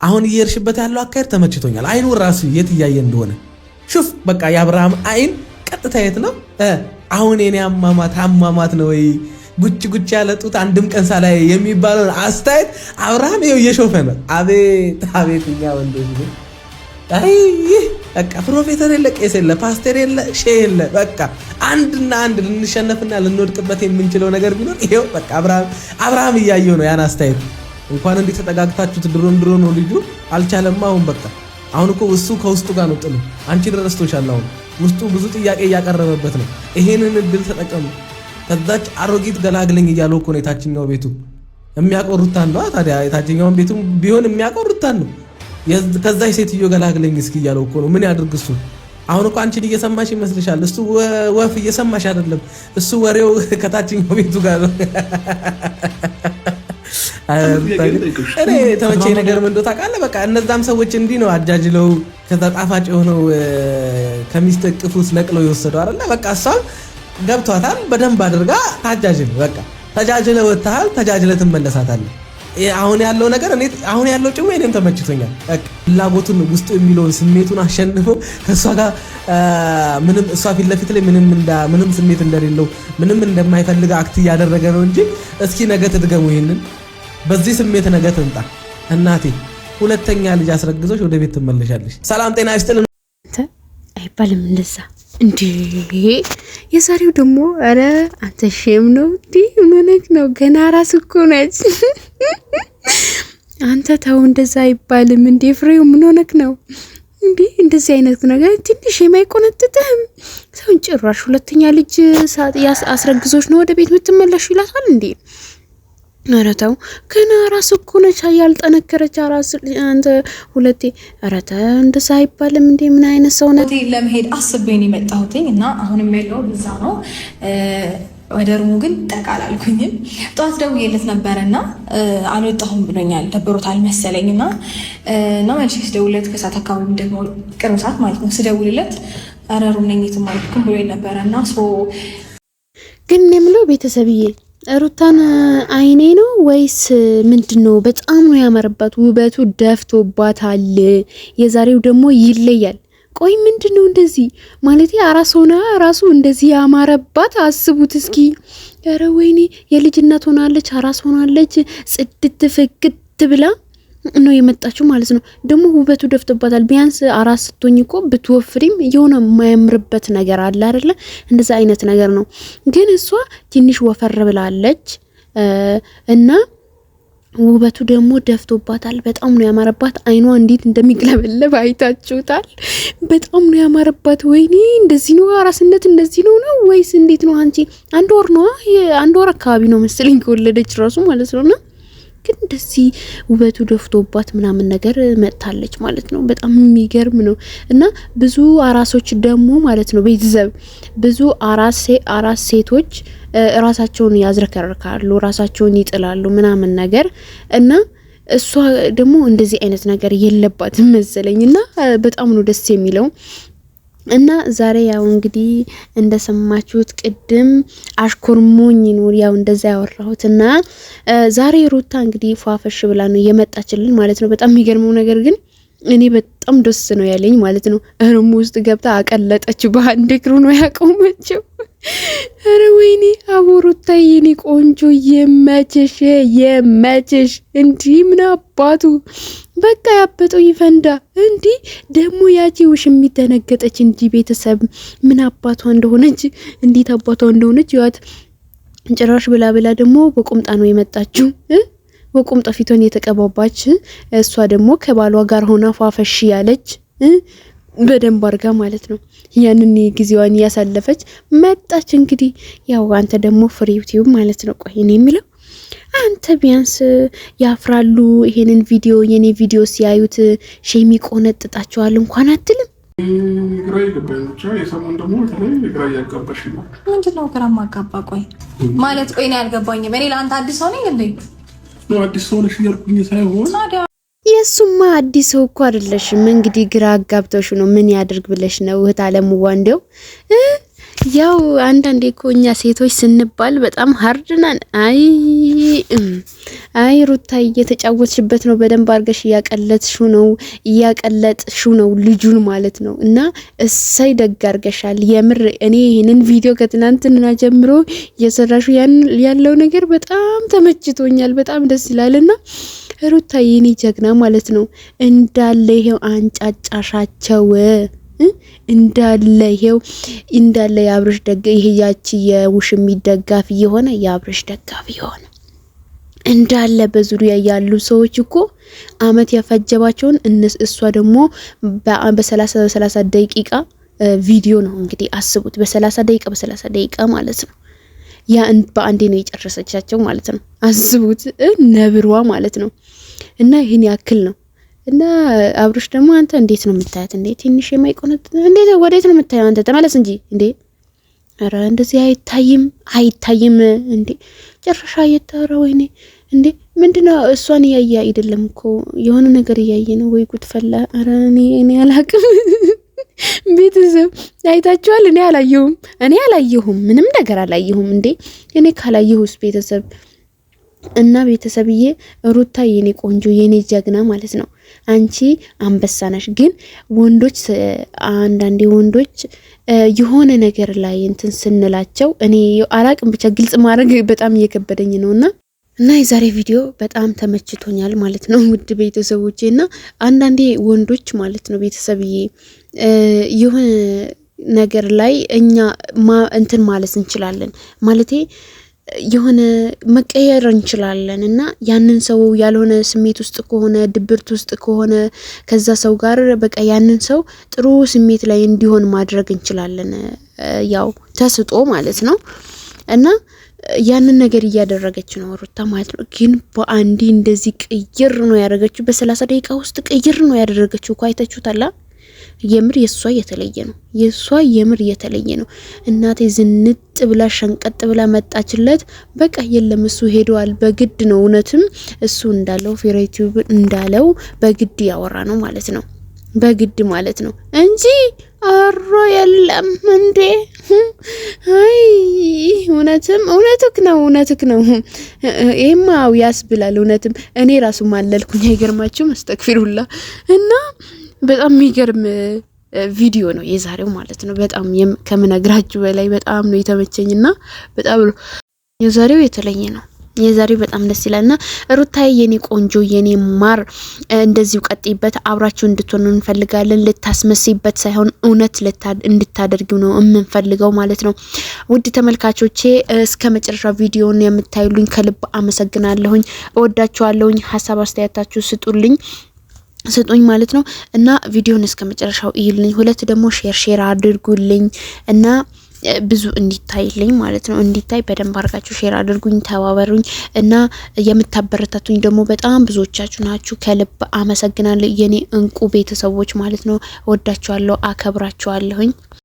አሁን እየርሽበት ያለው አካሄድ ተመችቶኛል። አይኑ ራሱ የት እያየ እንደሆነ ሹፍ በቃ የአብርሃም አይን ቀጥታ የት ነው? አሁን የኔ አሟሟት ነው ወይ ጉጭ ጉጭ ያለጡት አንድም ቀን ሳላይ የሚባለው አስተያየት አብርሃም ይኸው እየሾፈ ነው። አቤት አቤት እኛ ወንዶች ነው። አይ በቃ ፕሮፌሰር የለ ቄስ የለ ፓስተር የለ ሼህ የለ በቃ አንድና አንድ ልንሸነፍና ልንወድቅበት የምንችለው ነገር ቢኖር ይሄው በቃ አብርሃም እያየው ነው ያን አስተያየት። እንኳን እንዴት ተጠጋግታችሁት ድሮ ነው ልጁ አልቻለም። አሁን እኮ እሱ ከውስጡ ጋር ነው ጥሉ። አንቺ ደረስቶሻል። አሁን ውስጡ ብዙ ጥያቄ እያቀረበበት ነው። ይሄንን እድል ተጠቀሙ። ከዛች አሮጊት ገላግለኝ እያለው እኮ ነው የታችኛው ቤቱ የሚያቆሩታን ነው። ታዲያ የታችኛውን ቤቱ ቢሆን የሚያቆሩታን ነው። ከዛች ሴትዮ ገላግለኝ እስኪ እያለው እኮ ነው። ምን ያድርግ እሱ? አሁን እኮ አንቺን እየሰማሽ ይመስልሻል? እሱ ወፍ እየሰማሽ አይደለም። እሱ ወሬው ከታችኛው ቤቱ ጋር ነው። እኔ ተመቸኝ ነገር ምን እንደው ታውቃለህ? በቃ እነዛም ሰዎች እንዲህ ነው አጃጅለው ከጣፋጭ የሆነው ከሚስት እቅፍ ውስጥ ነቅለው የወሰደው አይደለ? በቃ እሷም ገብቷታል በደንብ አድርጋ ታጃጅል። በቃ ተጃጅለ ወጥተሃል፣ ተጃጅለ ትመለሳታለህ። አሁን ያለው ነገር አሁን ያለው ጭው እኔም ተመችቶኛል። በቃ ፍላጎቱን ውስጡ የሚለውን ስሜቱን አሸንፎ ከሷ ጋር ምንም እሷ ፊት ለፊት ላይ ምንም ስሜት እንደሌለው ምንም እንደማይፈልግ አክት እያደረገ ነው እንጂ እስኪ ነገ ትድገሙ ይሄንን በዚህ ስሜት ነገ ትምጣ እናቴ ሁለተኛ ልጅ አስረግዞሽ ወደ ቤት ትመለሻለሽ። ሰላም ጤና ይስጥልን። አይባልም እንደዛ እንዴ! የዛሬው ደግሞ አረ አንተ ሼም ነው እንዴ? ምንክ ነው? ገና ራስ እኮ ነች። አንተ ተው እንደዛ አይባልም እንዴ! ፍሬው ምን ሆነክ ነው እንዴ? እንደዚህ አይነት ነገር ትንሽ የማይቆነጥጥህም ሰውን ጭራሽ ሁለተኛ ልጅ አስረግዞሽ ነው ወደ ቤት የምትመለሽ ይላታል እንዴ? ኧረ ተው ገና ራስ እኮ ነች ያልጠነከረች ራስ አንተ ሁለቴ። ኧረ ተው እንደዛ አይባልም እንዴ! ምን አይነት ሰው ነው? ለመሄድ አስቤን የመጣሁት እና አሁንም ያለው እዛ ነው። ወደ ሩሙ ግን ጠቃላልኩኝም። ጠዋት ደውዬለት ነበረና አልወጣሁም ብሎኛል። ደብሮታል መሰለኝና መልሼ ስደውልለት ከሰዓት አካባቢ ደግሞ ቅርብ ሰዓት ማለት ነው ስደውልለት ኧረ ሩም ነኝ የትም አልሄድኩም ብሎኝ ነበረና ግን የምለው ቤተሰብዬ ሩታን አይኔ ነው ወይስ ምንድነው? በጣም ነው ያመረባት፣ ውበቱ ደፍቶባታል። የዛሬው ደግሞ ይለያል። ቆይ ምንድነው እንደዚህ ማለት አራስ ሆና ራሱ እንደዚህ ያማረባት አስቡት እስኪ። ኧረ ወይኔ የልጅነት ሆናለች፣ አራስ ሆናለች፣ ጽድት ፍክት ብላ ነው የመጣችው ማለት ነው። ደግሞ ውበቱ ደፍቶባታል። ቢያንስ አራስ ስትሆኝ እኮ ብትወፍሪም የሆነ የማያምርበት ነገር አለ አይደለ? እንደዛ አይነት ነገር ነው። ግን እሷ ትንሽ ወፈር ብላለች እና ውበቱ ደግሞ ደፍቶባታል። በጣም ነው ያማረባት። አይኗ እንዴት እንደሚግለበለብ አይታችሁታል? በጣም ነው ያማረባት። ወይኔ እንደዚህ ነው አራስነት እንደዚህ ነው ወይስ እንዴት ነው? አንቺ አንድ ወር አካባቢ ነው መሰለኝ ከወለደች ራሱ ማለት ነውና ግን እንደዚህ ውበቱ ደፍቶባት ምናምን ነገር መጥታለች ማለት ነው። በጣም የሚገርም ነው። እና ብዙ አራሶች ደግሞ ማለት ነው ቤተሰብ ብዙ አራስ ሴቶች ራሳቸውን ያዝረከርካሉ፣ ራሳቸውን ይጥላሉ ምናምን ነገር እና እሷ ደግሞ እንደዚህ አይነት ነገር የለባትም መሰለኝና በጣም ነው ደስ የሚለው። እና ዛሬ ያው እንግዲህ እንደሰማችሁት ቅድም አሽኮርሞኝ ነው ያው እንደዛ ያወራሁትና ዛሬ ሩታ እንግዲህ ፏፈሽ ብላ ነው የመጣችልን ማለት ነው። በጣም የሚገርመው ነገር ግን እኔ በጣም ደስ ነው ያለኝ ማለት ነው። እርሙ ውስጥ ገብታ አቀለጠች፣ በአንድ እግሩ ነው ያቆመችው። አረ ወይኔ አቦሩታ የኔ ቆንጆ የመችሽ እንዲ ምን አባቱ በቃ ያበጠው ይፈንዳ እንዲ። ደግሞ ያቺ ውሽሚት ተነገጠች እንጂ ቤተሰብ ምን አባቷ እንደሆነች እንዴት አባቷ እንደሆነች ያት ጭራሽ ብላ ደግሞ በቁምጣ ነው የመጣችው። በቁምጣ ፊቷን የተቀባባች እሷ ደግሞ ከባሏ ጋር ሆና ፏፈሽ ያለች በደንብ አርጋ ማለት ነው። ያንን ጊዜዋን ያሳለፈች መጣች። እንግዲህ ያው አንተ ደግሞ ፍሪ ዩቲዩብ ማለት ነው። ቆይ እኔ የሚለው አንተ ቢያንስ ያፍራሉ ይሄንን ቪዲዮ የኔ ቪዲዮ ሲያዩት ሼሚ ቆነጥጣቸዋል እንኳን አትልም? ግራይ ገባች የሰሞን ደግሞ ተለይ ግራይ ያጋባሽ ነው። ምንድነው ግራ ማጋባ? ቆይ ማለት ቆይ ነው ያልገባኝም። እኔ ለአንተ አዲስ ሰው ነኝ እንዴ? ነው አዲስ ሰው ነሽ እያልኩኝ ሳይሆን የሱማ አዲስ ሰው እኮ አይደለሽም። እንግዲህ ግራ አጋብተሽ ነው ምን ያድርግ ብለሽ ነው እህት አለምዋ። እንደው ያው አንዳንዴ እኮ እኛ ሴቶች ስንባል በጣም ሀርድ ነን። አይ አይ ሩታዬ እየተጫወትሽበት ነው። በደንብ አድርገሽ እያቀለጥሽው ነው ልጁን ማለት ነው። እና እሰይ ደግ አድርገሻል። የምር እኔ ይሄንን ቪዲዮ ከትናንትና ጀምሮ እየሰራሹ ያለው ነገር በጣም ተመችቶኛል። በጣም ደስ ይላልና ሩታዬ የኔ ጀግና ማለት ነው። እንዳለ ይሄው አንጫጫሻቸው እንዳለ ይሄው እንዳለ የአብርሽ ይሄ ያቺ የውሽሚ ደጋፊ የሆነ የአብርሽ ደጋፊ የሆነ እንዳለ በዙሪያ ያሉ ሰዎች እኮ አመት ያፈጀባቸውን እሷ ደግሞ በ30 ደቂቃ ቪዲዮ ነው እንግዲህ አስቡት። በ30 ደቂቃ ማለት ነው። ያ በአንዴ ነው የጨረሰቻቸው ማለት ነው። አስቡት ነብሯ ማለት ነው። እና ይሄን ያክል ነው። እና አብርሽ ደግሞ አንተ እንዴት ነው የምታያት እንዴ? ትንሽ የማይቆነጥ እንዴት ወዴት ነው የምታየው አንተ? ተመለስ እንጂ እንዴ! ኧረ እንደዚህ አይታይም እንዴ! ጨረሻ እየተወራ ወይኔ እንዴ! ምንድነው? እሷን እያየ አይደለም እኮ የሆነ ነገር እያየ ነው ወይ ጉድ ፈላ። ኧረ እኔ አላቅም። ቤተሰብ አይታችኋል? እኔ አላየሁም፣ ምንም ነገር አላየሁም። እንዴ እኔ ካላየሁስ ቤተሰብ እና ቤተሰብዬ ሩታ የኔ ቆንጆ የኔ ጀግና ማለት ነው። አንቺ አንበሳ ነሽ። ግን ወንዶች አንዳንዴ ወንዶች የሆነ ነገር ላይ እንትን ስንላቸው እኔ አላቅም ብቻ ግልጽ ማድረግ በጣም እየከበደኝ ነውና እና የዛሬ ቪዲዮ በጣም ተመችቶኛል ማለት ነው ውድ ቤተሰቦቼ። እና አንዳንዴ ወንዶች ማለት ነው ቤተሰብዬ የሆነ ነገር ላይ እኛ እንትን ማለት እንችላለን ማለቴ የሆነ መቀየር እንችላለን እና ያንን ሰው ያልሆነ ስሜት ውስጥ ከሆነ ድብርት ውስጥ ከሆነ ከዛ ሰው ጋር በቃ ያንን ሰው ጥሩ ስሜት ላይ እንዲሆን ማድረግ እንችላለን። ያው ተስጦ ማለት ነው እና ያንን ነገር እያደረገች ነው ሩታ ማለት ነው። ግን በአንዴ እንደዚህ ቅይር ነው ያደረገችው። በ30 ደቂቃ ውስጥ ቅይር ነው ያደረገችው እኮ አይታችሁታላ። የምር የሷ የተለየ ነው። እናቴ ዝንጥ ብላ ሸንቀጥ ብላ መጣችለት። በቃ የለም እሱ ሄዷል በግድ ነው። እውነትም እሱ እንዳለው ፌሬቲዩብ እንዳለው በግድ ያወራ ነው ማለት ነው። በግድ ማለት ነው እንጂ አሮ የለም እንዴ! አይ እውነትክ ነው። ይሄማው ያስብላል። እውነትም እኔ ራሱ ማለልኩኝ አይገርማችሁም? አስተክፊሩላ እና በጣም የሚገርም ቪዲዮ ነው የዛሬው ማለት ነው። በጣም ከምነግራችሁ በላይ በጣም ነው የተመቸኝና በጣም የዛሬው የተለየ ነው። የዛሬው በጣም ደስ ይላልና ሩታዬ የኔ ቆንጆ የኔ ማር እንደዚሁ ቀጥይበት። አብራችሁ እንድትሆኑ እንፈልጋለን። ልታስመስይበት ሳይሆን እውነት እንድታደርጊው ነው የምንፈልገው ማለት ነው። ውድ ተመልካቾቼ እስከ መጨረሻ ቪዲዮውን የምታዩልኝ ከልብ አመሰግናለሁኝ። እወዳችኋለሁኝ። ሀሳብ አስተያየታችሁ ስጡኝ ማለት ነው። እና ቪዲዮን እስከ መጨረሻው ይልኝ። ሁለት ደግሞ ሼር አድርጉልኝ እና ብዙ እንዲታይልኝ ማለት ነው። እንዲታይ በደንብ አድርጋችሁ ሼር አድርጉኝ፣ ተባበሩኝ እና የምታበረታቱኝ ደግሞ በጣም ብዙዎቻችሁ ናችሁ። ከልብ አመሰግናለሁ የኔ እንቁ ቤተሰቦች ማለት ነው። ወዳችኋለሁ፣ አከብራችኋለሁኝ።